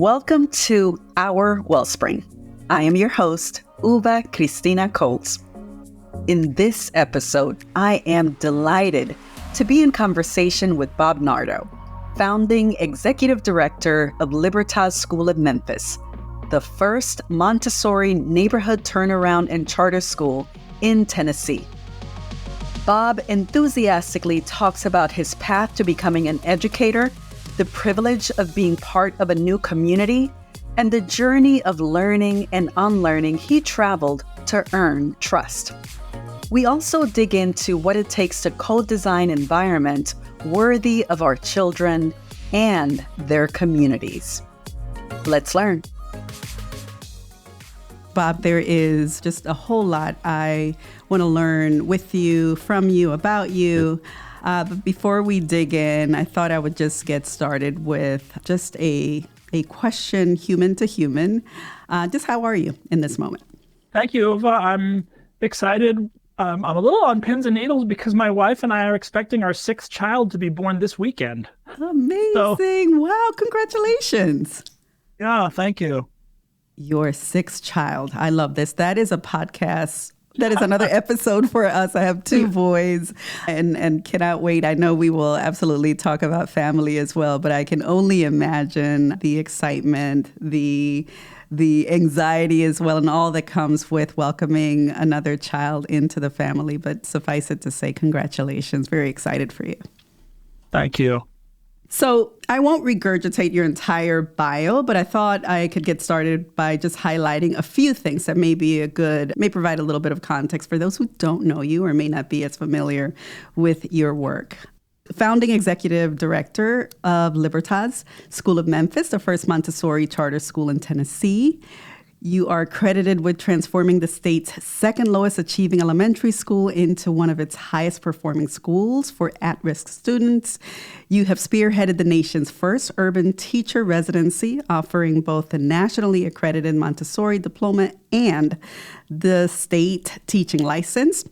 Welcome to Our Wellspring. I am your host, Uva Coles. In this episode, I am delighted to be in conversation with Bob Nardo, founding executive director of Libertas School of Memphis, the first Montessori neighborhood turnaround and charter school in Tennessee. Bob enthusiastically talks about his path to becoming an educator, the privilege of being part of a new community, and the journey of learning and unlearning he traveled to earn trust. We also dig into what it takes to co-design environment worthy of our children and their communities. Let's learn. Bob, there is just a whole lot I want to learn with you, from you, about you. But before we dig in, I thought I would just get started with just a question, human to human. Just how are you in this moment? Thank you, Uva. I'm excited. I'm a little on pins and needles because my wife and I are expecting our sixth child to be born this weekend. Amazing. Wow. Congratulations. Yeah, thank you. Your sixth child. I love this. That is a podcast. That is another episode for us. I have two boys and cannot wait. I know we will absolutely talk about family as well, but I can only imagine the excitement, the anxiety as well, and all that comes with welcoming another child into the family. But suffice it to say, congratulations. Very excited for you. Thank you. So I won't regurgitate your entire bio, but I thought I could get started by just highlighting a few things that may provide a little bit of context for those who don't know you or may not be as familiar with your work. Founding executive director of Libertas School of Memphis, the first Montessori charter school in Tennessee. You are credited with transforming the state's second lowest achieving elementary school into one of its highest performing schools for at-risk students. You have spearheaded the nation's first urban teacher residency, offering both the nationally accredited Montessori diploma and the state teaching license.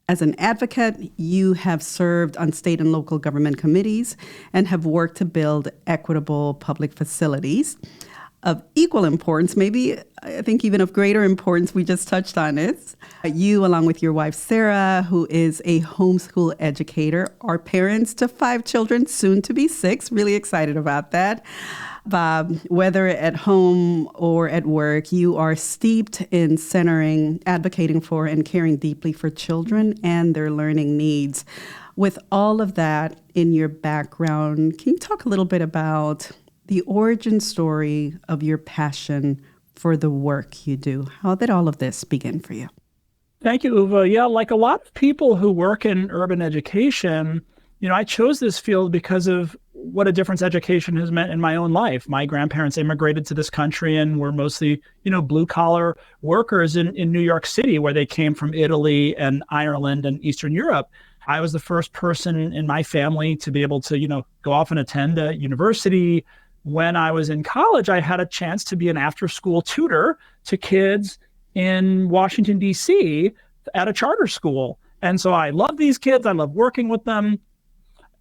As an advocate, you have served on state and local government committees and have worked to build equitable public facilities. Of equal importance, maybe I think even of greater importance, we just touched on it. You, along with your wife, Sara, who is a homeschool educator, are parents to 5 children, soon to be 6. Really excited about that. Bob, whether at home or at work, you are steeped in centering, advocating for, and caring deeply for children and their learning needs. With all of that in your background, can you talk a little bit about the origin story of your passion for the work you do? How did all of this begin for you? Thank you, Uva. Yeah, like a lot of people who work in urban education, I chose this field because of what a difference education has meant in my own life. My grandparents immigrated to this country and were mostly, blue-collar workers in New York City, where they came from Italy and Ireland and Eastern Europe. I was the first person in my family to be able to, go off and attend a university. When I was in college, I had a chance to be an after-school tutor to kids in Washington, D.C. at a charter school. And so I love these kids. I love working with them.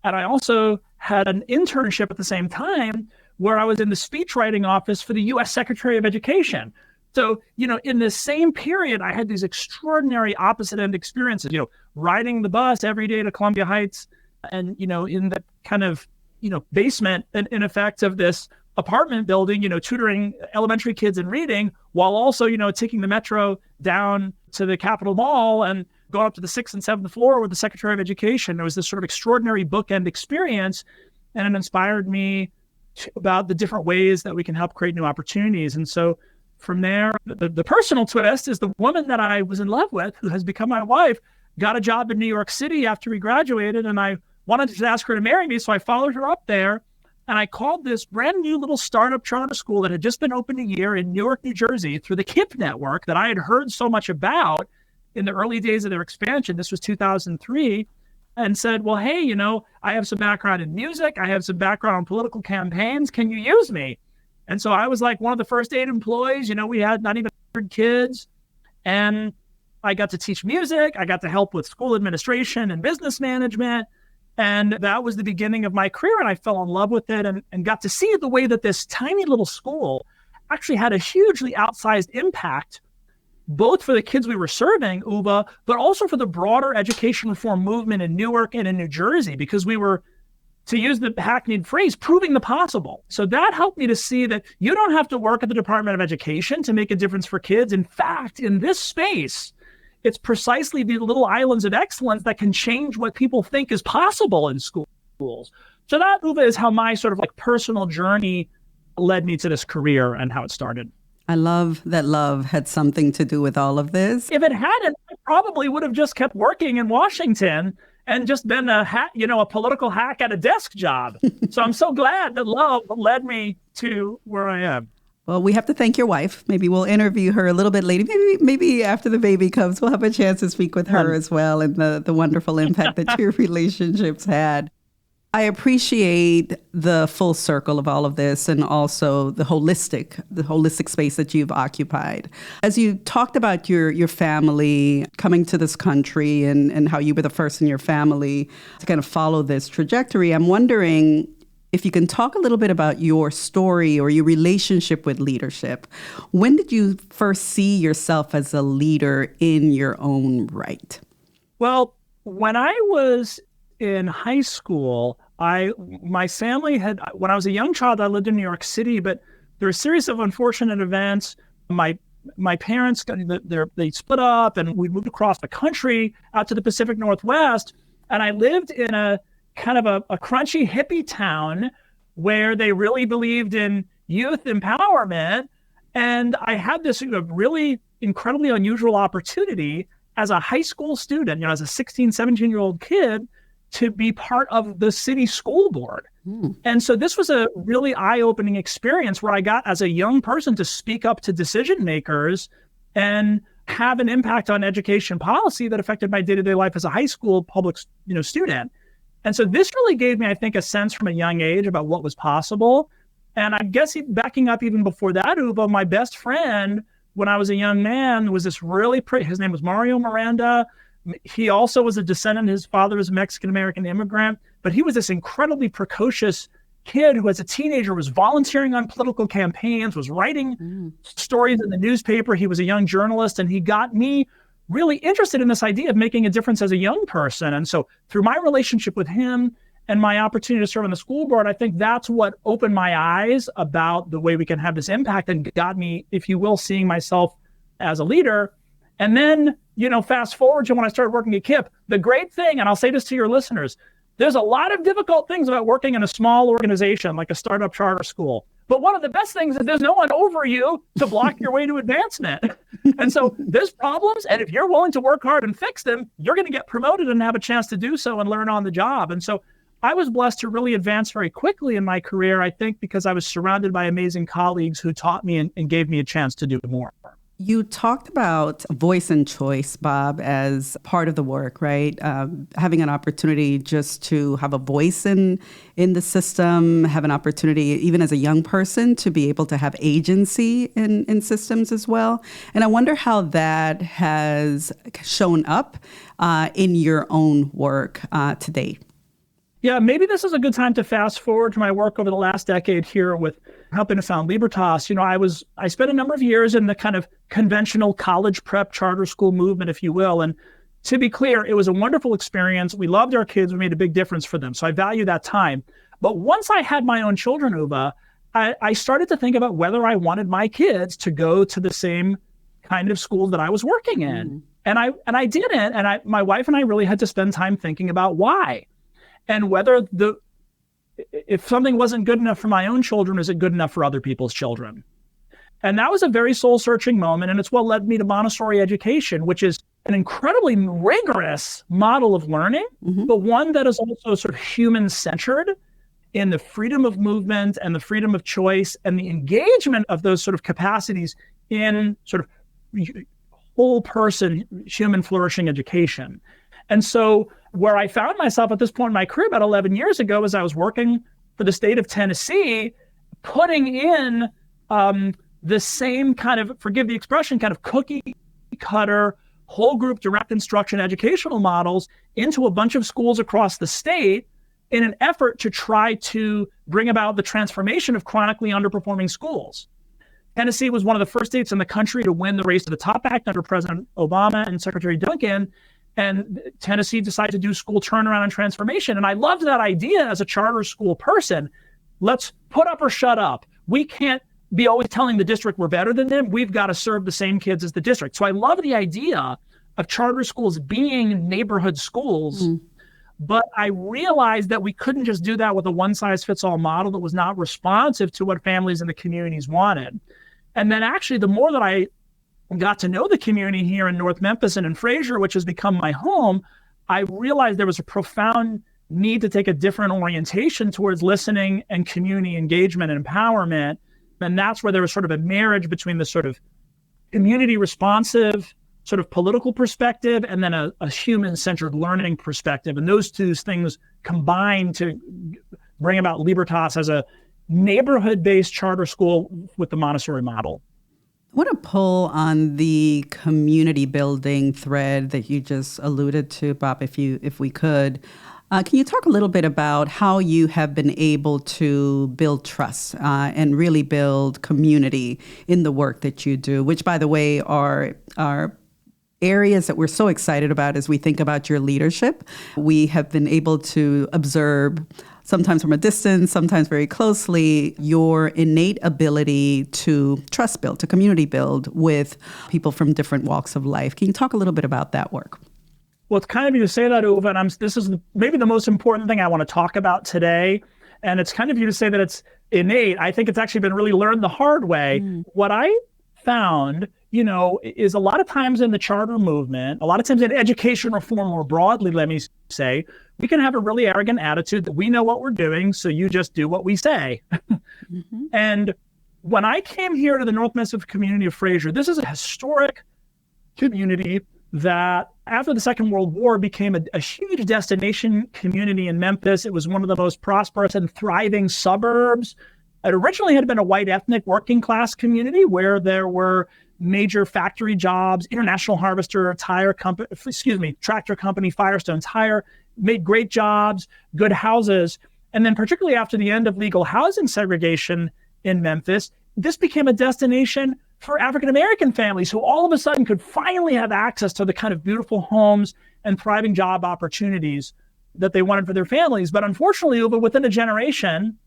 And I also had an internship at the same time where I was in the speechwriting office for the U.S. Secretary of Education. So, in the same period, I had these extraordinary opposite-end experiences, riding the bus every day to Columbia Heights and, in the kind of basement, in effect, of this apartment building, tutoring elementary kids in reading, while also, taking the metro down to the Capitol Mall and going up to the 6th and 7th floor with the Secretary of Education. There was this sort of extraordinary bookend experience, and it inspired me about the different ways that we can help create new opportunities. And so from there, the personal twist is the woman that I was in love with, who has become my wife, got a job in New York City after we graduated, and I wanted to ask her to marry me, so I followed her up there, and I called this brand new little startup charter school that had just been opened a year in Newark, New Jersey, through the KIPP Network that I had heard so much about in the early days of their expansion. This was 2003, and said, well, hey, I have some background in music. I have some background in political campaigns. Can you use me? And so I was like one of the first 8 employees. We had not even 100 kids, and I got to teach music. I got to help with school administration and business management. And that was the beginning of my career. And I fell in love with it and got to see the way that this tiny little school actually had a hugely outsized impact, both for the kids we were serving, Uva, but also for the broader education reform movement in Newark and in New Jersey, because we were, to use the hackneyed phrase, proving the possible. So that helped me to see that you don't have to work at the Department of Education to make a difference for kids. In fact, in this space, it's precisely the little islands of excellence that can change what people think is possible in schools. So that, Uva, is how my sort of like personal journey led me to this career and how it started. I love that love had something to do with all of this. If it hadn't, I probably would have just kept working in Washington and just been a political hack at a desk job. So I'm so glad that love led me to where I am. Well, we have to thank your wife. Maybe we'll interview her a little bit later. Maybe after the baby comes, we'll have a chance to speak with her as well, and the wonderful impact that your relationships had. I appreciate the full circle of all of this, and also the holistic space that you've occupied. As you talked about your family coming to this country and how you were the first in your family to kind of follow this trajectory, I'm wondering if you can talk a little bit about your story or your relationship with leadership. When did you first see yourself as a leader in your own right? Well, when I was in high school, my family had, when I was a young child, I lived in New York City, but there were a series of unfortunate events. My parents, they split up and we moved across the country out to the Pacific Northwest. And I lived in a kind of a crunchy hippie town where they really believed in youth empowerment. And I had this really incredibly unusual opportunity as a high school student, as a 16, 17-year-old kid, to be part of the city school board. And so this was a really eye-opening experience where I got, as a young person, to speak up to decision makers and have an impact on education policy that affected my day-to-day life as a high school public student. And so this really gave me, I think, a sense from a young age about what was possible. And I guess backing up even before that, Uva, my best friend when I was a young man was this really pretty, his name was Mario Miranda. He also was a descendant. His father was a Mexican-American immigrant, but he was this incredibly precocious kid who, as a teenager, was volunteering on political campaigns, was writing stories in the newspaper. He was a young journalist, and he got me really interested in this idea of making a difference as a young person. And so through my relationship with him and my opportunity to serve on the school board, I think that's what opened my eyes about the way we can have this impact and got me, if you will, seeing myself as a leader. And then, fast forward to when I started working at KIPP, the great thing, and I'll say this to your listeners, there's a lot of difficult things about working in a small organization like a startup charter school. But one of the best things is there's no one over you to block your way to advancement. And so there's problems. And if you're willing to work hard and fix them, you're going to get promoted and have a chance to do so and learn on the job. And so I was blessed to really advance very quickly in my career, I think, because I was surrounded by amazing colleagues who taught me and gave me a chance to do more. You talked about voice and choice, Bob, as part of the work, right? Having an opportunity just to have a voice in the system, have an opportunity, even as a young person, to be able to have agency in systems as well. And I wonder how that has shown up in your own work to date. Yeah, maybe this is a good time to fast forward to my work over the last decade here with helping to found Libertas. I spent a number of years in the kind of conventional college prep charter school movement, if you will. And to be clear, it was a wonderful experience. We loved our kids. We made a big difference for them. So I value that time. But once I had my own children, Uva, I started to think about whether I wanted my kids to go to the same kind of school that I was working in. And I didn't. And my wife and I really had to spend time thinking about why. And whether if something wasn't good enough for my own children, is it good enough for other people's children? And that was a very soul-searching moment, and it's what led me to Montessori education, which is an incredibly rigorous model of learning, but one that is also sort of human-centered in the freedom of movement and the freedom of choice and the engagement of those sort of capacities in sort of whole person, human flourishing education. And so where I found myself at this point in my career about 11 years ago is I was working for the state of Tennessee, putting in the same kind of, forgive the expression, kind of cookie cutter, whole group direct instruction educational models into a bunch of schools across the state in an effort to try to bring about the transformation of chronically underperforming schools. Tennessee was one of the first states in the country to win the Race to the Top Act under President Obama and Secretary Duncan. And Tennessee decided to do school turnaround and transformation. And I loved that idea as a charter school person. Let's put up or shut up. We can't be always telling the district we're better than them. We've got to serve the same kids as the district. So I love the idea of charter schools being neighborhood schools. But I realized that we couldn't just do that with a one-size-fits-all model that was not responsive to what families and the communities wanted. And then actually, the more that I got to know the community here in North Memphis and in Fraser, which has become my home, I realized there was a profound need to take a different orientation towards listening and community engagement and empowerment. And that's where there was sort of a marriage between the sort of community responsive sort of political perspective and then a human-centered learning perspective. And those two things combined to bring about Libertas as a neighborhood-based charter school with the Montessori model. I want to pull on the community building thread that you just alluded to, Bob, if we could. Can you talk a little bit about how you have been able to build trust and really build community in the work that you do, which, by the way, are areas that we're so excited about as we think about your leadership. We have been able to observe, sometimes from a distance, sometimes very closely, your innate ability to trust build, to community build with people from different walks of life. Can you talk a little bit about that work? Well, it's kind of you to say that, Uva, and this is maybe the most important thing I want to talk about today. And it's kind of you to say that it's innate. I think it's actually been really learned the hard way. What I found, is a lot of times in the charter movement, a lot of times in education reform more broadly, let me say, we can have a really arrogant attitude that we know what we're doing, so you just do what we say. And when I came here to the North Memphis community of Fraser, this is a historic community that after the Second World War became a huge destination community in Memphis. It was one of the most prosperous and thriving suburbs. It originally had been a white ethnic working class community where there were major factory jobs, International Harvester Tire Company, tractor company, Firestone Tire, made great jobs, good houses. And then particularly after the end of legal housing segregation in Memphis, this became a destination for African-American families who all of a sudden could finally have access to the kind of beautiful homes and thriving job opportunities that they wanted for their families. But unfortunately, within a generation,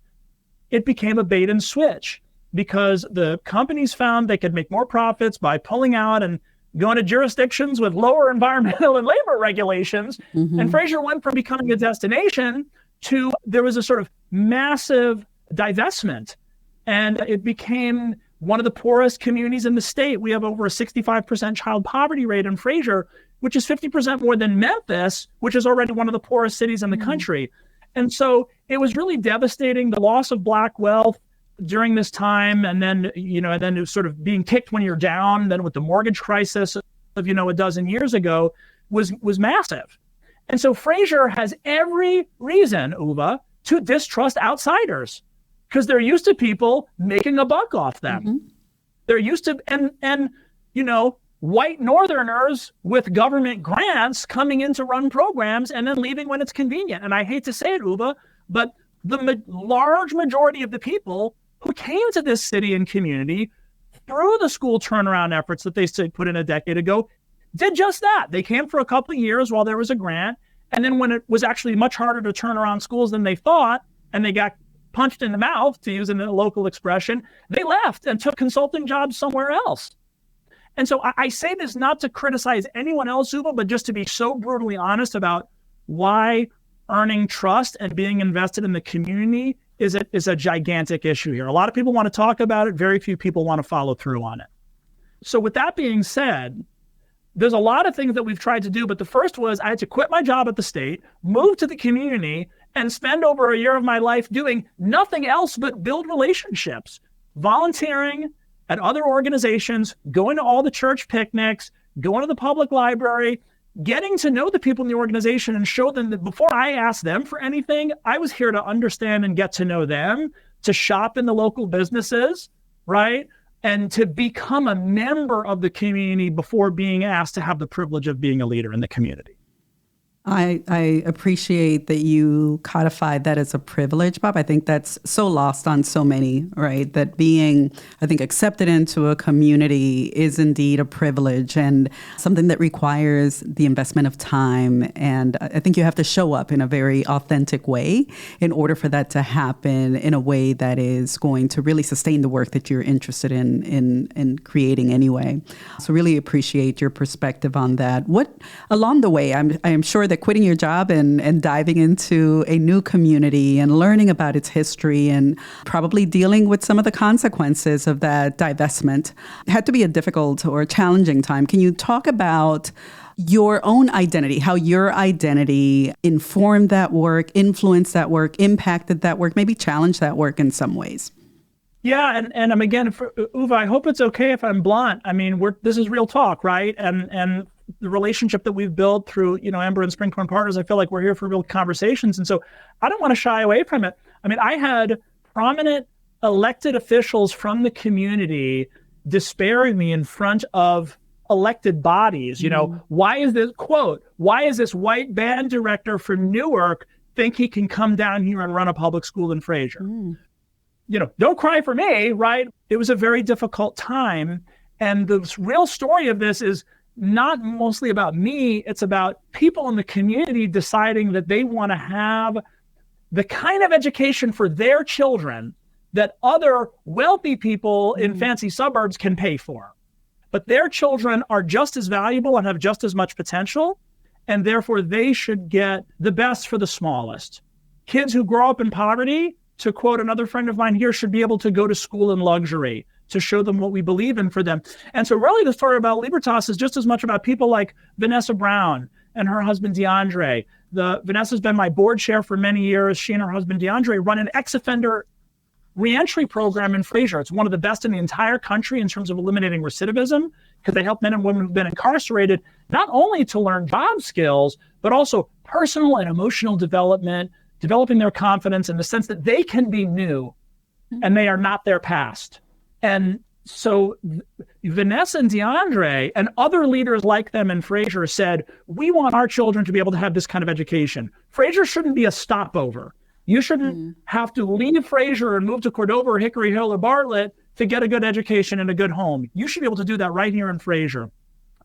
it became a bait and switch because the companies found they could make more profits by pulling out and going to jurisdictions with lower environmental and labor regulations. And Fraser went from becoming a destination to there was a sort of massive divestment. And it became one of the poorest communities in the state. We have over a 65% child poverty rate in Fraser, which is 50% more than Memphis, which is already one of the poorest cities in the country. And so it was really devastating, the loss of Black wealth during this time. And then, and then it was sort of being kicked when you're down. Then with the mortgage crisis of, a dozen years ago was massive. And so Fraser has every reason, Uva, to distrust outsiders because they're used to people making a buck off them. They're used to, and white Northerners with government grants coming in to run programs and then leaving when it's convenient. And I hate to say it, Uva, but the large majority of the people who came to this city and community through the school turnaround efforts that they put in a decade ago did just that. They came for a couple of years while there was a grant. And then when it was actually much harder to turn around schools than they thought, and they got punched in the mouth, to use a local expression, they left and took consulting jobs somewhere else. And so I say this not to criticize anyone else, Uva, but just to be so brutally honest about why earning trust and being invested in the community is a gigantic issue here. A lot of people want to talk about it. Very few people want to follow through on it. So with that being said, there's a lot of things that we've tried to do, but the first was I had to quit my job at the state, move to the community, and spend over a year of my life doing nothing else but build relationships, volunteering at other organizations, going to all the church picnics, going to the public library, getting to know the people in the organization and show them that before I asked them for anything, I was here to understand and get to know them, to shop in the local businesses, right? And to become a member of the community before being asked to have the privilege of being a leader in the community. I appreciate that you codified that as a privilege, Bob. I think that's so lost on so many, right? That being, I think, accepted into a community is indeed a privilege and something that requires the investment of time. And I think you have to show up in a very authentic way in order for that to happen in a way that is going to really sustain the work that you're interested in creating anyway. So really appreciate your perspective on that. What, along the way, I am sure that quitting your job and diving into a new community and learning about its history and probably dealing with some of the consequences of that divestment had to be a difficult or challenging time. Can you talk about your own identity, how your identity informed that work, influenced that work, impacted that work, maybe challenged that work in some ways? Yeah, and again, Uva, I hope it's okay if I'm blunt. I mean, this is real talk, right? And the relationship that we've built through, Ember and Springcorn Partners, I feel like we're here for real conversations. And so I don't want to shy away from it. I mean, I had prominent elected officials from the community despairing me in front of elected bodies. Why is this white band director from Newark think he can come down here and run a public school in Fraser? Don't cry for me, right? It was a very difficult time. And the real story of this is not mostly about me. It's about people in the community deciding that they want to have the kind of education for their children that other wealthy people in fancy suburbs can pay for. But their children are just as valuable and have just as much potential, and therefore they should get the best for the smallest. Kids who grow up in poverty, to quote another friend of mine here, should be able to go to school in luxury, to show them what we believe in for them. And so really the story about Libertas is just as much about people like Vanessa Brown and her husband, DeAndre. Vanessa's been my board chair for many years. She and her husband, DeAndre, run an ex-offender reentry program in Fraser. It's one of the best in the entire country in terms of eliminating recidivism, because they help men and women who've been incarcerated not only to learn job skills, but also personal and emotional development, developing their confidence in the sense that they can be new and they are not their past. And so Vanessa and DeAndre and other leaders like them in Fraser said, we want our children to be able to have this kind of education. Fraser shouldn't be a stopover. You shouldn't have to leave Fraser and move to Cordova or Hickory Hill or Bartlett to get a good education and a good home. You should be able to do that right here in Fraser.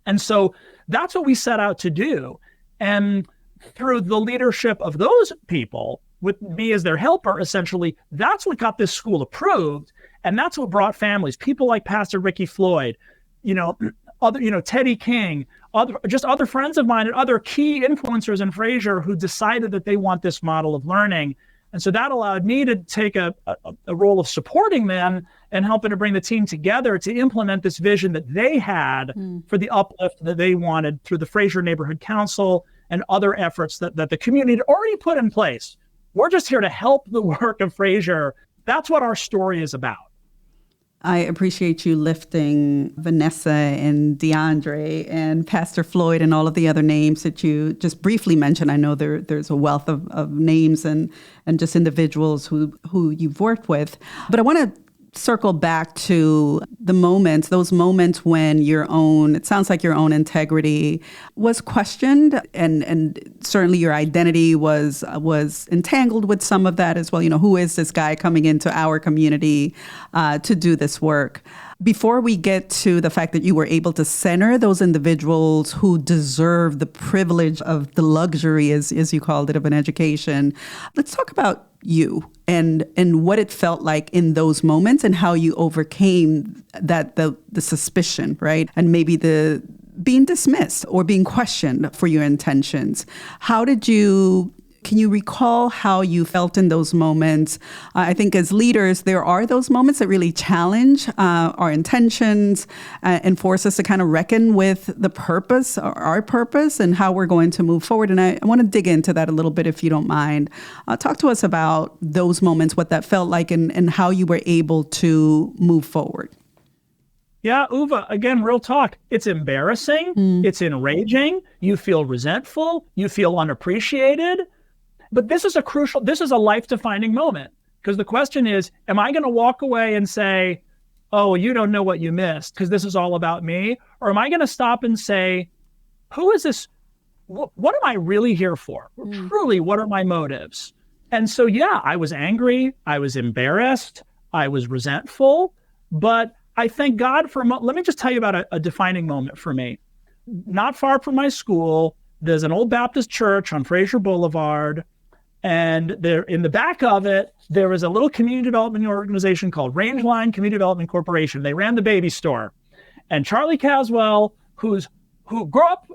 And so that's what we set out to do. And through the leadership of those people, with me as their helper, essentially, that's what got this school approved. And that's what brought families, people like Pastor Ricky Floyd, Teddy King, other friends of mine and other key influencers in Fraser who decided that they want this model of learning. And so that allowed me to take a role of supporting them and helping to bring the team together to implement this vision that they had for the uplift that they wanted through the Fraser Neighborhood Council and other efforts that the community had already put in place. We're just here to help the work of Fraser. That's what our story is about. I appreciate you lifting Vanessa and DeAndre and Pastor Floyd and all of the other names that you just briefly mentioned. I know there's a wealth of names and just individuals who you've worked with. But I want to circle back to those moments when it sounds like your own integrity was questioned, and certainly your identity was entangled with some of that as well. Who is this guy coming into our community to do this work? Before we get to the fact that you were able to center those individuals who deserve the privilege of the luxury, as you called it, of an education, let's talk about you and what it felt like in those moments and how you overcame the suspicion, right? And maybe the being dismissed or being questioned for your intentions. Can you recall how you felt in those moments? I think as leaders, there are those moments that really challenge our intentions and force us to kind of reckon with the purpose, or our purpose, and how we're going to move forward. And I want to dig into that a little bit, if you don't mind. Talk to us about those moments, what that felt like, and how you were able to move forward. Yeah, Uva, again, real talk. It's embarrassing. It's enraging. You feel resentful. You feel unappreciated. But this is a life-defining moment, because the question is, am I going to walk away and say, oh, you don't know what you missed because this is all about me? Or am I going to stop and say, who is this what am I really here for? Truly, what are my motives? And so, yeah, I was angry. I was embarrassed. I was resentful. But I thank God for, let me just tell you about a defining moment for me. Not far from my school, there's an old Baptist church on Fraser Boulevard. And there, in the back of it, there was a little community development organization called Rangeline Community Development Corporation. They ran the baby store. And Charlie Caswell, who grew up,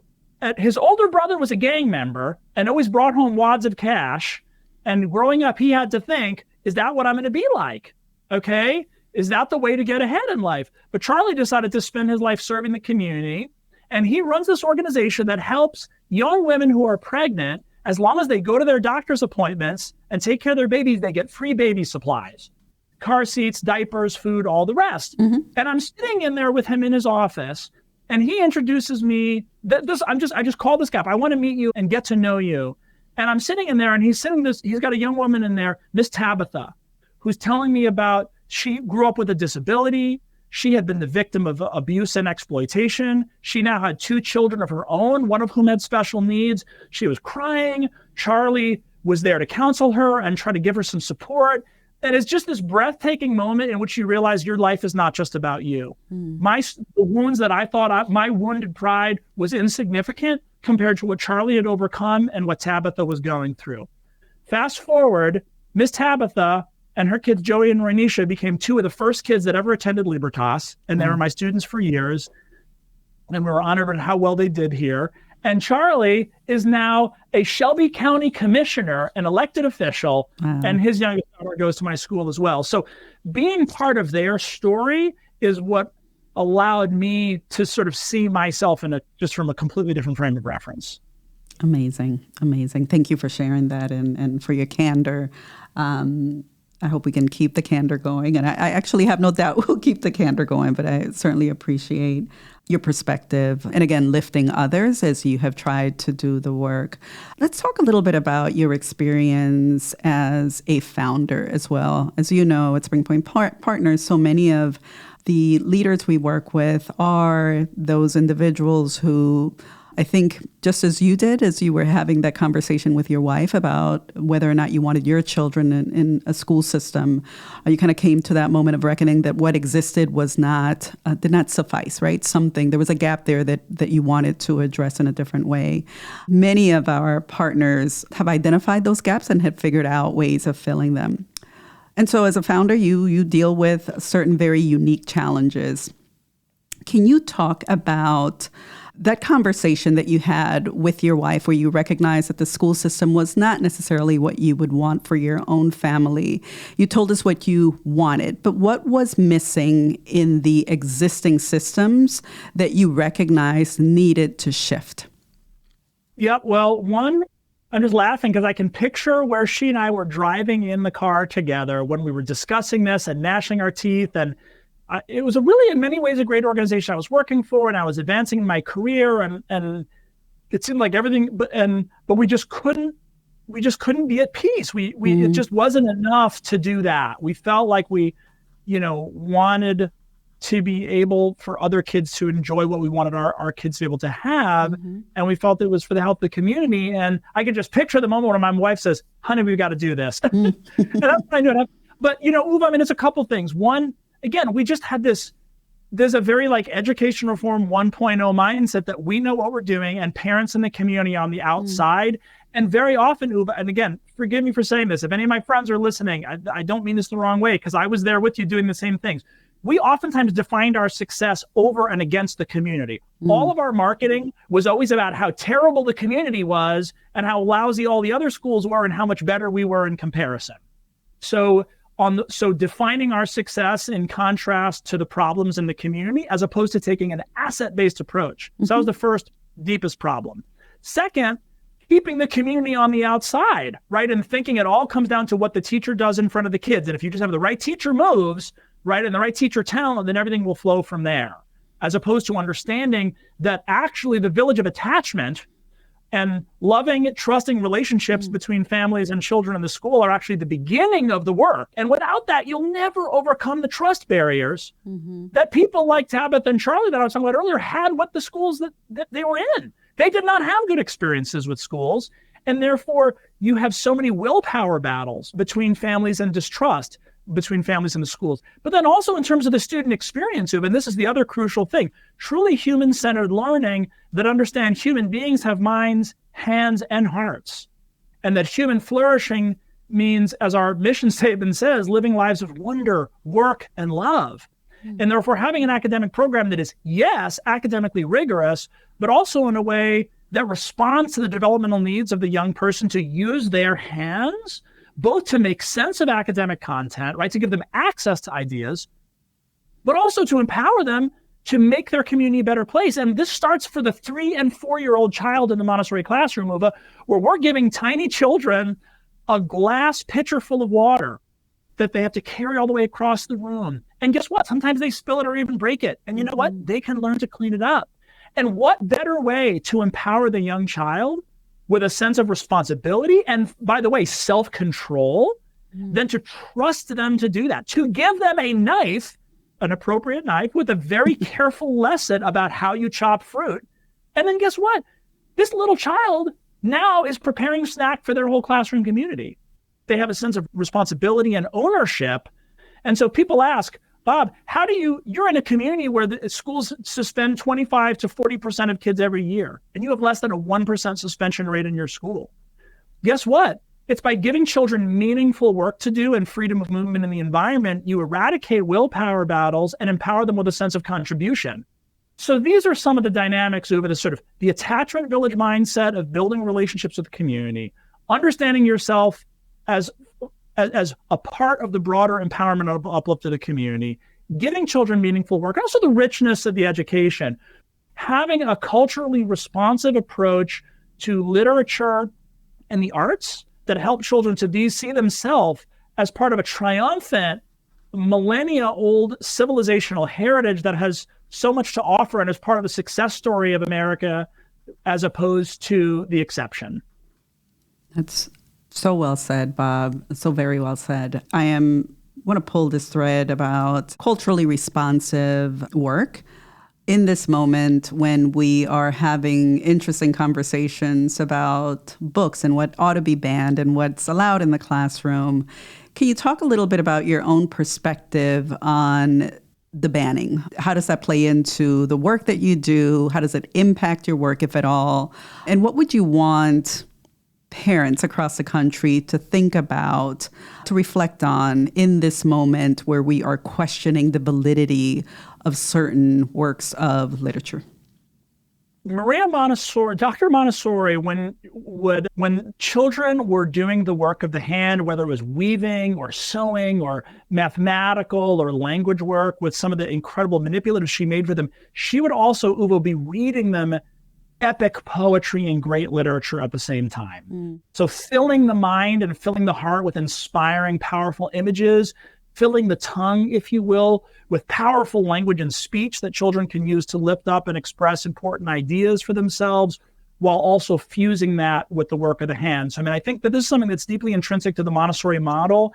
his older brother was a gang member and always brought home wads of cash. And growing up, he had to think, is that what I'm going to be like? Okay. Is that the way to get ahead in life? But Charlie decided to spend his life serving the community. And he runs this organization that helps young women who are pregnant, as long as they go to their doctor's appointments and take care of their babies, they get free baby supplies, car seats, diapers, food, all the rest. And I'm sitting in there with him in his office, and he introduces me. I just called this guy up. I want to meet you and get to know you. And I'm sitting in there, and he's got a young woman in there, Miss Tabitha, who's telling me about, she grew up with a disability. She had been the victim of abuse and exploitation. She now had 2 children of her own, one of whom had special needs. She was crying. Charlie was there to counsel her and try to give her some support. And it's just this breathtaking moment in which you realize your life is not just about you. The wounds that I thought, my wounded pride was insignificant compared to what Charlie had overcome and what Tabitha was going through. Fast forward, Miss Tabitha and her kids, Joey and Renisha, became 2 of the first kids that ever attended Libertas. And they were my students for years. And we were honored at how well they did here. And Charlie is now a Shelby County commissioner, an elected official, and his youngest daughter goes to my school as well. So being part of their story is what allowed me to sort of see myself just from a completely different frame of reference. Amazing. Amazing. Thank you for sharing that and for your candor. I hope we can keep the candor going. And I actually have no doubt we'll keep the candor going, but I certainly appreciate your perspective. And again, lifting others as you have tried to do the work. Let's talk a little bit about your experience as a founder as well. As you know, at Spring Point Partners, so many of the leaders we work with are those individuals who, I think, just as you did, as you were having that conversation with your wife about whether or not you wanted your children in a school system, you kind of came to that moment of reckoning that what existed was did not suffice, right? There was a gap there that you wanted to address in a different way. Many of our partners have identified those gaps and have figured out ways of filling them. And so as a founder, you deal with certain very unique challenges. Can you talk about that conversation that you had with your wife where you recognized that the school system was not necessarily what you would want for your own family? You told us what you wanted, but what was missing in the existing systems that you recognized needed to shift? Yep. Well, one, I'm just laughing because I can picture where she and I were driving in the car together when we were discussing this and gnashing our teeth. And it was really, in many ways, a great organization I was working for, and I was advancing in my career, and it seemed like everything, but we just couldn't be at peace. It just wasn't enough to do that. We felt like we, wanted to be able for other kids to enjoy what we wanted our kids to be able to have. And we felt it was for the health of the community. And I could just picture the moment when my wife says, honey, we've got to do this. And that's what I knew. But, Uva, it's a couple things. One, again, we just had there's a very education reform 1.0 mindset that we know what we're doing, and parents in the community on the outside. And very often, Uva, and again, forgive me for saying this, if any of my friends are listening, I don't mean this the wrong way, because I was there with you doing the same things. We oftentimes defined our success over and against the community. All of our marketing was always about how terrible the community was and how lousy all the other schools were and how much better we were in comparison. So defining our success in contrast to the problems in the community, as opposed to taking an asset-based approach. So that was the first deepest problem. Second, keeping the community on the outside, right? And thinking it all comes down to what the teacher does in front of the kids. And if you just have the right teacher moves, right, and the right teacher talent, then everything will flow from there. As opposed to understanding that actually the village of attachment and loving, trusting relationships between families and children in the school are actually the beginning of the work. And without that, you'll never overcome the trust barriers that people like Tabitha and Charlie that I was talking about earlier had with the schools that they were in. They did not have good experiences with schools. And therefore, you have so many willpower battles between families and distrust between families and the schools. But then also in terms of the student experience, and this is the other crucial thing, truly human-centered learning that understands human beings have minds, hands, and hearts. And that human flourishing means, as our mission statement says, living lives of wonder, work, and love. And therefore, having an academic program that is, yes, academically rigorous, but also in a way that responds to the developmental needs of the young person to use their hands, both to make sense of academic content, right, to give them access to ideas, but also to empower them to make their community a better place. And this starts for the 3 and 4-year-old child in the Montessori classroom, Uva, where we're giving tiny children a glass pitcher full of water that they have to carry all the way across the room. And guess what? Sometimes they spill it or even break it. And you know what? They can learn to clean it up. And what better way to empower the young child with a sense of responsibility and, by the way, self-control than to trust them to do that, to give them a knife, an appropriate knife with a very careful lesson about how you chop fruit. And then guess what? This little child now is preparing a snack for their whole classroom community. They have a sense of responsibility and ownership. And so people ask, Bob, how do you're in a community where the schools suspend 25 to 40% of kids every year, and you have less than a 1% suspension rate in your school. Guess what? It's by giving children meaningful work to do and freedom of movement in the environment, you eradicate willpower battles and empower them with a sense of contribution. So these are some of the dynamics over the sort of the attachment village mindset of building relationships with the community, understanding yourself as a part of the broader empowerment of uplift of the community, giving children meaningful work, also the richness of the education, having a culturally responsive approach to literature and the arts that help children to see themselves as part of a triumphant, millennia-old civilizational heritage that has so much to offer and is part of the success story of America as opposed to the exception. That's so well said, Bob. So very well said. I want to pull this thread about culturally responsive work in this moment when we are having interesting conversations about books and what ought to be banned and what's allowed in the classroom. Can you talk a little bit about your own perspective on the banning? How does that play into the work that you do? How does it impact your work, if at all? And what would you want parents across the country to think about, to reflect on in this moment where we are questioning the validity of certain works of literature? Dr. Montessori, when children were doing the work of the hand, whether it was weaving or sewing or mathematical or language work with some of the incredible manipulatives she made for them, she would also, Uva, be reading them epic poetry and great literature at the same time. So filling the mind and filling the heart with inspiring, powerful images, filling the tongue, if you will, with powerful language and speech that children can use to lift up and express important ideas for themselves, while also fusing that with the work of the hands. I mean, I think that this is something that's deeply intrinsic to the Montessori model.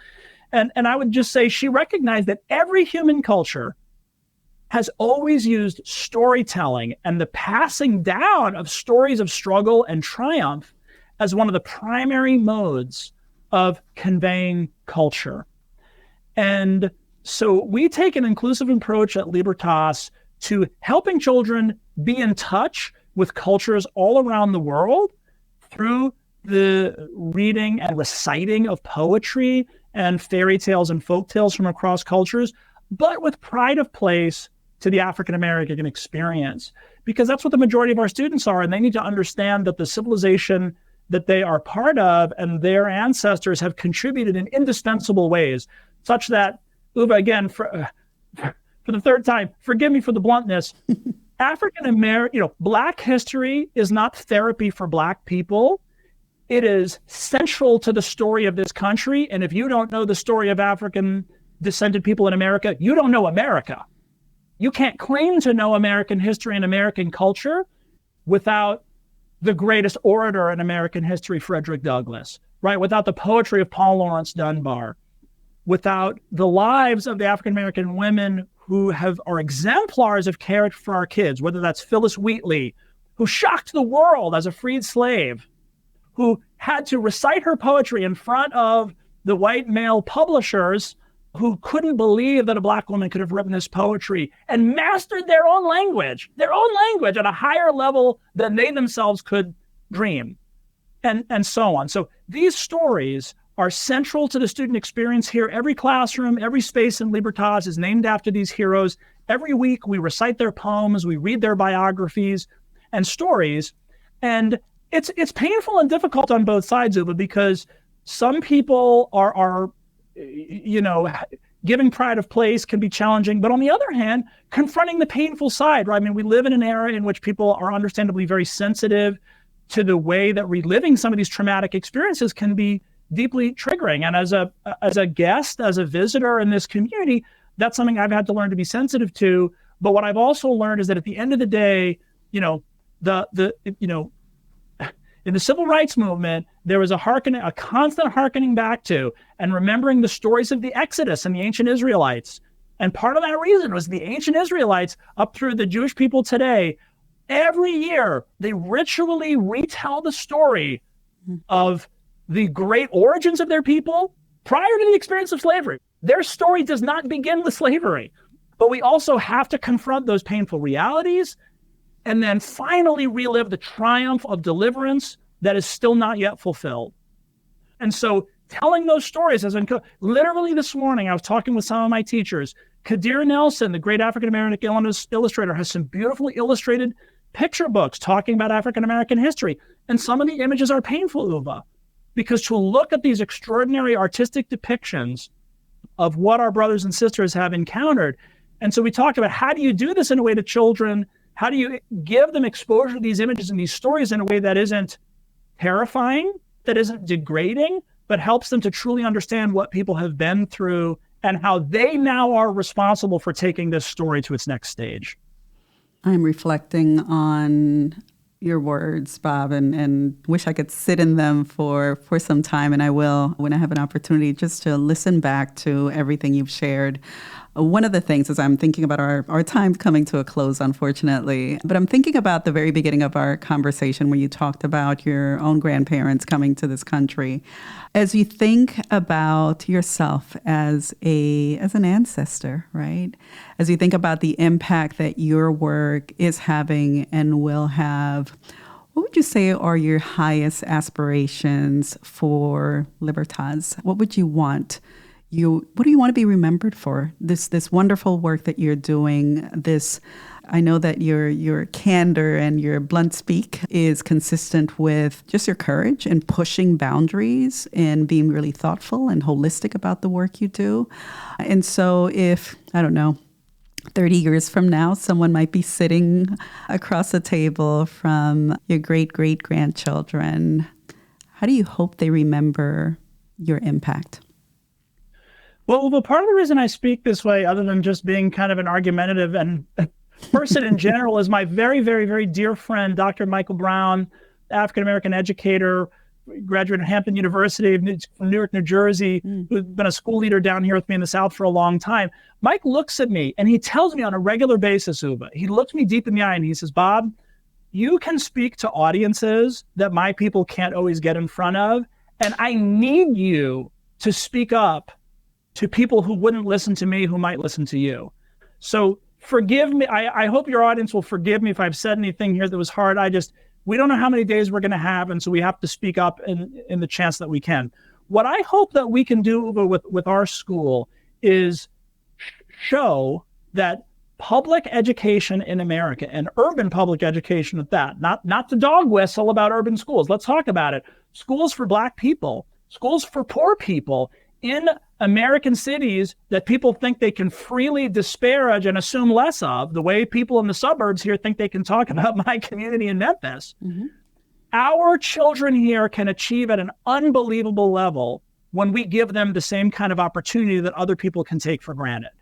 And I would just say she recognized that every human culture has always used storytelling and the passing down of stories of struggle and triumph as one of the primary modes of conveying culture. And so we take an inclusive approach at Libertas to helping children be in touch with cultures all around the world through the reading and reciting of poetry and fairy tales and folk tales from across cultures, but with pride of place to the African-American experience, because that's what the majority of our students are. And they need to understand that the civilization that they are part of and their ancestors have contributed in indispensable ways, such that, Uva, again, for the third time, forgive me for the bluntness, Black history is not therapy for Black people. It is central to the story of this country. And if you don't know the story of African descended people in America, you don't know America. You can't claim to know American history and American culture without the greatest orator in American history, Frederick Douglass, right? Without the poetry of Paul Laurence Dunbar, without the lives of the African-American women who are exemplars of care for our kids, whether that's Phyllis Wheatley who shocked the world as a freed slave, who had to recite her poetry in front of the white male publishers who couldn't believe that a Black woman could have written this poetry, and mastered their own language at a higher level than they themselves could dream, and so on. So these stories are central to the student experience here. Every classroom, every space in Libertas is named after these heroes. Every week we recite their poems, we read their biographies and stories. And it's painful and difficult on both sides, Uva, because some people are giving pride of place can be challenging. But on the other hand, confronting the painful side, right? I mean, we live in an era in which people are understandably very sensitive to the way that reliving some of these traumatic experiences can be deeply triggering. And as a guest, as a visitor in this community, that's something I've had to learn to be sensitive to. But what I've also learned is that at the end of the day, in the civil rights movement, there was a constant hearkening back to and remembering the stories of the Exodus and the ancient Israelites. And part of that reason was the ancient Israelites up through the Jewish people today. Every year, they ritually retell the story of the great origins of their people prior to the experience of slavery. Their story does not begin with slavery, but we also have to confront those painful realities and then finally relive the triumph of deliverance that is still not yet fulfilled. And so telling those stories literally this morning, I was talking with some of my teachers. Kadir Nelson, the great African-American illustrator, has some beautifully illustrated picture books talking about African-American history. And some of the images are painful, Uva, because to look at these extraordinary artistic depictions of what our brothers and sisters have encountered. And so we talked about, how do you do this in a way to children? How do you give them exposure to these images and these stories in a way that isn't terrifying, that isn't degrading, but helps them to truly understand what people have been through and how they now are responsible for taking this story to its next stage? I'm reflecting on your words, Bob, and wish I could sit in them for some time, and I will when I have an opportunity just to listen back to everything you've shared. One of the things is I'm thinking about our time coming to a close, unfortunately, but I'm thinking about the very beginning of our conversation when you talked about your own grandparents coming to this country. As you think about yourself as an ancestor, right? As you think about the impact that your work is having and will have, what would you say are your highest aspirations for Libertas? What would you want? What do you want to be remembered for? This wonderful work that you're doing, I know that your candor and your blunt speak is consistent with just your courage and pushing boundaries and being really thoughtful and holistic about the work you do. And so if, 30 years from now, someone might be sitting across a table from your great-great-grandchildren, how do you hope they remember your impact? Well, part of the reason I speak this way, other than just being kind of an argumentative and person in general, is my very, very, very dear friend, Dr. Michael Brown, African-American educator, graduate at Hampton University from Newark, New Jersey, who's been a school leader down here with me in the South for a long time. Mike looks at me and he tells me on a regular basis, Uva, he looks me deep in the eye and he says, Bob, you can speak to audiences that my people can't always get in front of, and I need you to speak up to people who wouldn't listen to me, who might listen to you. So forgive me. I hope your audience will forgive me if I've said anything here that was hard. We don't know how many days we're going to have, and so we have to speak up in the chance that we can. What I hope that we can do with our school is show that public education in America, and urban public education at that, not the dog whistle about urban schools. Let's talk about it. Schools for Black people, schools for poor people in American cities that people think they can freely disparage and assume less of, the way people in the suburbs here think they can talk about my community in Memphis. Mm-hmm. Our children here can achieve at an unbelievable level when we give them the same kind of opportunity that other people can take for granted,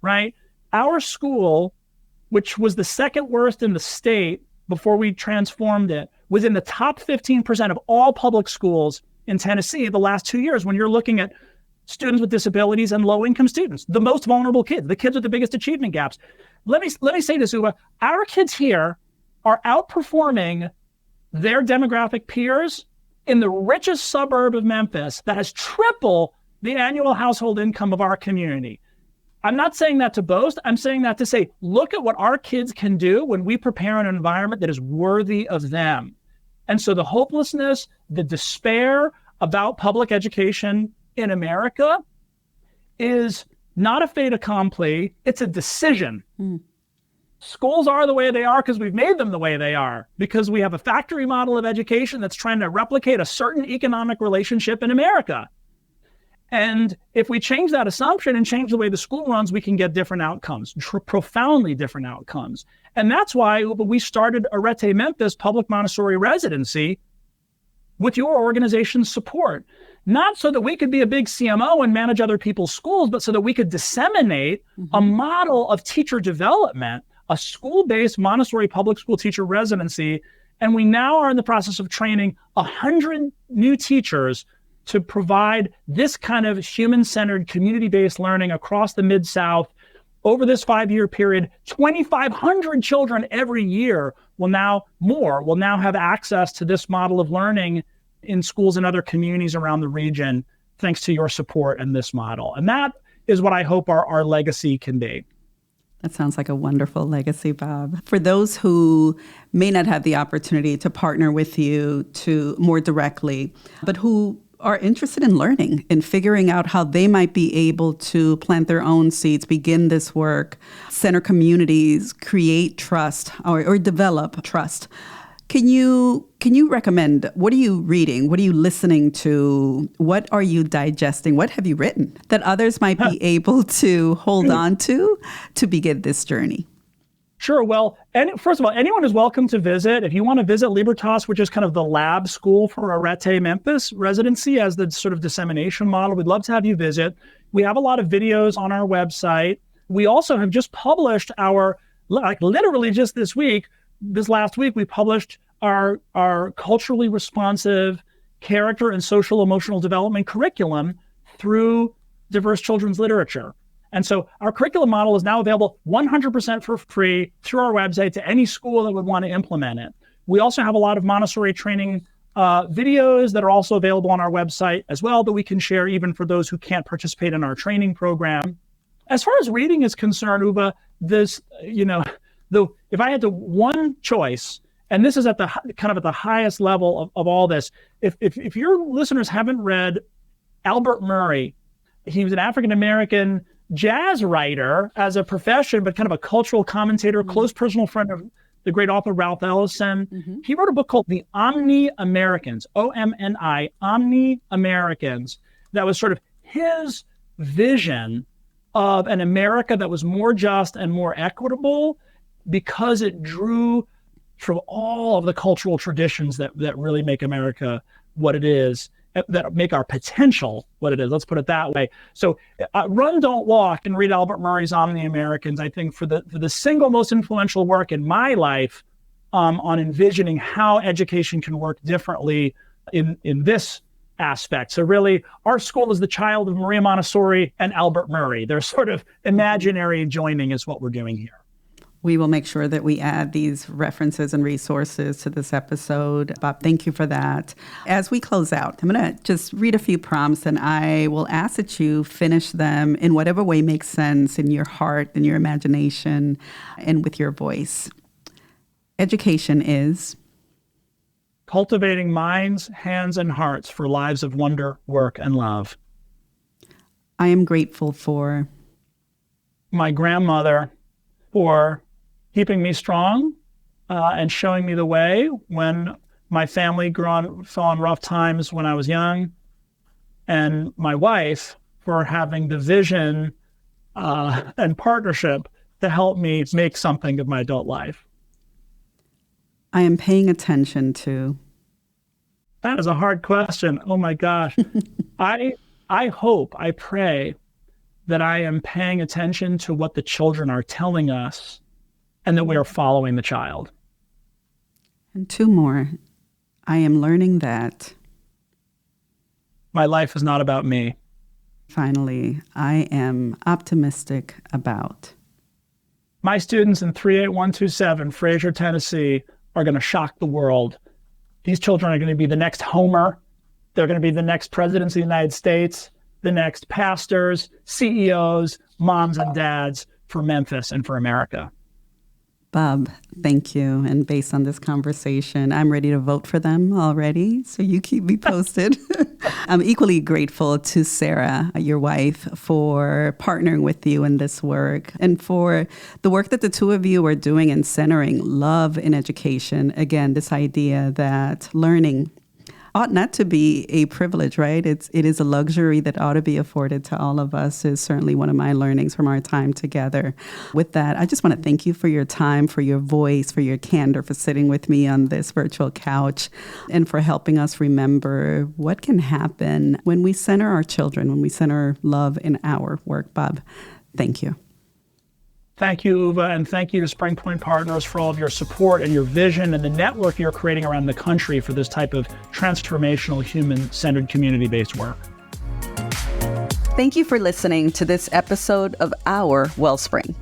right? Our school, which was the second worst in the state before we transformed it, was in the top 15% of all public schools in Tennessee the last 2 years when you're looking at students with disabilities and low-income students, the most vulnerable kids, the kids with the biggest achievement gaps. Let me say this, Uva. Our kids here are outperforming their demographic peers in the richest suburb of Memphis that has triple the annual household income of our community. I'm not saying that to boast. I'm saying that to say, look at what our kids can do when we prepare an environment that is worthy of them. And so the hopelessness, the despair about public education in America is not a fait accompli, it's a decision. Schools are the way they are because we've made them the way they are, because we have a factory model of education that's trying to replicate a certain economic relationship in America. And if we change that assumption and change the way the school runs, we can get different outcomes, profoundly different outcomes. And that's why we started Arete Memphis Public Montessori Residency with your organization's support. Not so that we could be a big CMO and manage other people's schools, but so that we could disseminate a model of teacher development, a school-based Montessori public school teacher residency. And we now are in the process of training 100 new teachers to provide this kind of human-centered, community-based learning across the Mid-South. Over this 5-year period, 2,500 children every year will now have access to this model of learning in schools and other communities around the region, thanks to your support and this model. And that is what I hope our legacy can be. That sounds like a wonderful legacy, Bob. For those who may not have the opportunity to partner with you more directly, but who are interested in learning and figuring out how they might be able to plant their own seeds, begin this work, center communities, create trust or develop trust. Can you recommend, what are you reading? What are you listening to? What are you digesting? What have you written that others might be able to hold on to begin this journey? Sure. Well, first of all, anyone is welcome to visit. If you want to visit Libertas, which is kind of the lab school for Arete Memphis Residency as the sort of dissemination model, we'd love to have you visit. We have a lot of videos on our website. We also have just published literally just this last week, we published our culturally responsive character and social emotional development curriculum through diverse children's literature. And so our curriculum model is now available 100% for free through our website to any school that would want to implement it. We also have a lot of Montessori training videos that are also available on our website as well that we can share even for those who can't participate in our training program. As far as reading is concerned, Uva, if I had to one choice, and this is at the kind of at the highest level of all this, if your listeners haven't read Albert Murray, he was an African-American jazz writer as a profession, but kind of a cultural commentator, close personal friend of the great author Ralph Ellison. He wrote a book called The Omni-Americans, O-M-N-I, Omni-Americans, that was sort of his vision of an America that was more just and more equitable, because it drew from all of the cultural traditions that really make America what it is, that make our potential what it is. Let's put it that way. So run, don't walk, and read Albert Murray's Omni-Americans, I think, for the single most influential work in my life on envisioning how education can work differently in this aspect. So really, our school is the child of Maria Montessori and Albert Murray. They're sort of imaginary joining is what we're doing here. We will make sure that we add these references and resources to this episode. Bob, thank you for that. As we close out, I'm going to just read a few prompts, and I will ask that you finish them in whatever way makes sense in your heart, in your imagination, and with your voice. Education is cultivating minds, hands, and hearts for lives of wonder, work, and love. I am grateful for my grandmother for keeping me strong and showing me the way when my family fell on rough times when I was young, and my wife for having the vision and partnership to help me make something of my adult life. I am paying attention to. That is a hard question. Oh my gosh. I hope, I pray that I am paying attention to what the children are telling us and that we are following the child. And two more. I am learning that my life is not about me. Finally, I am optimistic about My students in 38127, Fraser, Tennessee, are going to shock the world. These children are going to be the next Homer. They're going to be the next presidents of the United States, the next pastors, CEOs, moms and dads for Memphis and for America. Bob, thank you. And based on this conversation, I'm ready to vote for them already. So you keep me posted. I'm equally grateful to Sara, your wife, for partnering with you in this work and for the work that the two of you are doing in centering love in education. Again, this idea that learning ought not to be a privilege, right? It is a luxury that ought to be afforded to all of us, is certainly one of my learnings from our time together. With that, I just want to thank you for your time, for your voice, for your candor, for sitting with me on this virtual couch, and for helping us remember what can happen when we center our children, when we center love in our work. Bob, thank you. Thank you, Uva, and thank you to Spring Point Partners for all of your support and your vision and the network you're creating around the country for this type of transformational, human-centered, community-based work. Thank you for listening to this episode of Our Wellspring.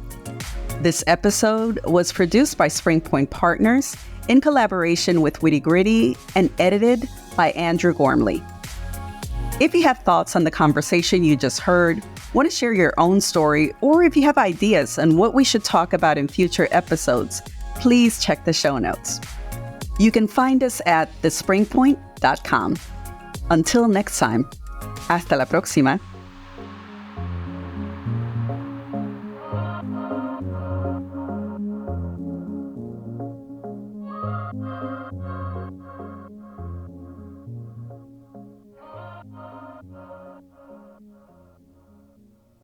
This episode was produced by Spring Point Partners in collaboration with Witty Gritty and edited by Andrew Gormley. If you have thoughts on the conversation you just heard, want to share your own story, or if you have ideas on what we should talk about in future episodes, please check the show notes. You can find us at thespringpoint.com. Until next time, hasta la próxima.